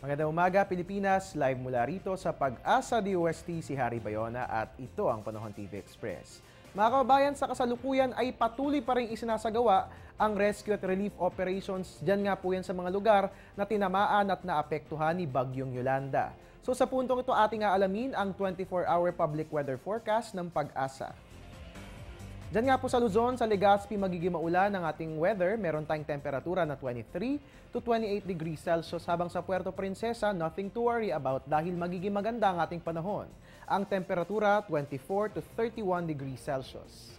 Magandang umaga, Pilipinas. Live mula rito sa Pag-asa DOST si Harry Bayona at ito ang Panahon TV Express. Mga kababayan, sa kasalukuyan ay patuloy pa rin isinasagawa ang rescue at relief operations. Diyan nga po yan sa mga lugar na tinamaan at naapektuhan ni Bagyong Yolanda. So sa puntong ito ating aalamin ang 24-hour public weather forecast ng Pag-asa. Diyan nga po sa Luzon, sa Legazpi, magiging maulan ang ating weather. Meron tayong temperatura na 23 to 28 degrees Celsius. Habang sa Puerto Princesa, nothing to worry about dahil magiging maganda ang ating panahon. Ang temperatura, 24 to 31 degrees Celsius.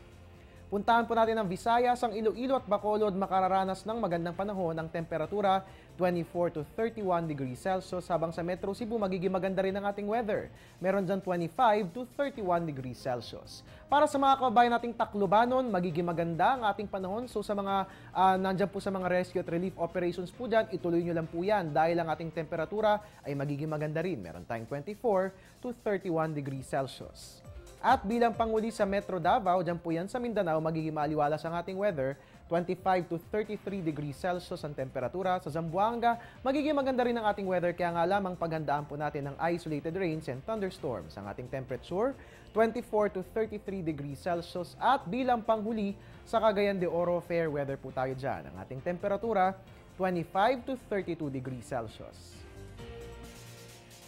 Puntahan po natin ang Visayas, ang Iloilo at Bacolod makararanas ng magandang panahon. Ang temperatura 24 to 31 degrees Celsius. Habang sa Metro Cebu magiging maganda rin ang ating weather. Meron dyan 25 to 31 degrees Celsius. Para sa mga kababayan nating Taclobanon, magiging maganda ang ating panahon. So sa mga nandyan po sa mga rescue at relief operations po dyan, ituloy nyo lang po yan dahil ang ating temperatura ay magiging maganda rin. Meron tayong 24 to 31 degrees Celsius. At bilang panguli sa Metro Davao, dyan po yan sa Mindanao, magiging maaliwalas ang ating weather. 25 to 33 degrees Celsius ang temperatura. Sa Zamboanga, magiging maganda rin ang ating weather, kaya nga lamang paghandaan po natin ng isolated rains and thunderstorms. Ang ating temperature, 24 to 33 degrees Celsius. At bilang panghuli, sa Cagayan de Oro, fair weather po tayo dyan. Ang ating temperatura, 25 to 32 degrees Celsius.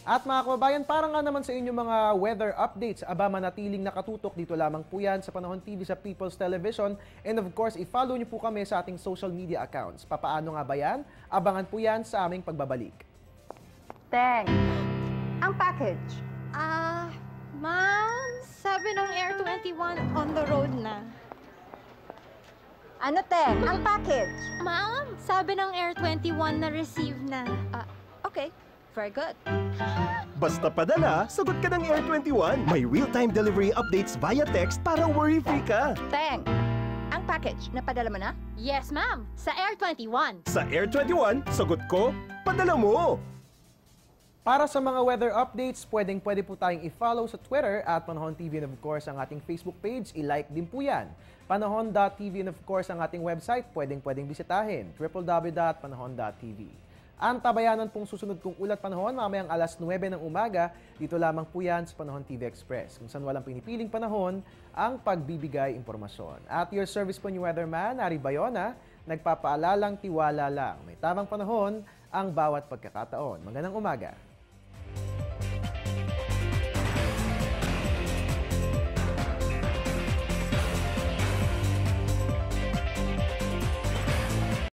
At mga kababayan, para nga naman sa inyong mga weather updates, aba manatiling nakatutok dito lamang po yan sa Panahon TV sa People's Television. And of course, i-follow niyo po kami sa ating social media accounts. Papaano nga ba yan? Abangan po yan sa aming pagbabalik. Teng, ang package. Ma'am, sabi ng Air 21 on the road na. Ano, Teng? Ang package. Ma'am, sabi ng Air 21 na receive na. Okay, very good. Basta padala, sagot ka ng Air 21. May real-time delivery updates via text para worry-free ka. Teng, ang package, napadala mo na? Yes, ma'am, sa Air 21. Sa Air 21, sagot ko, padala mo! Para sa mga weather updates, pwede po tayong i-follow sa Twitter at Panahon TV, and of course ang ating Facebook page, i-like din po yan. Panahon.tv, and of course ang ating website, pwedeng bisitahin, www.panahon.tv. Ang tabayanan pong susunod kong ulat panahon mamayang alas 9 ng umaga, dito lamang po yan sa Panahon TV Express, kung saan walang pinipiling panahon ang pagbibigay impormasyon. At your service po ni Weatherman, Harry Bayona, nagpapaalalang tiwala lang. May tamang panahon ang bawat pagkakataon. Magandang umaga.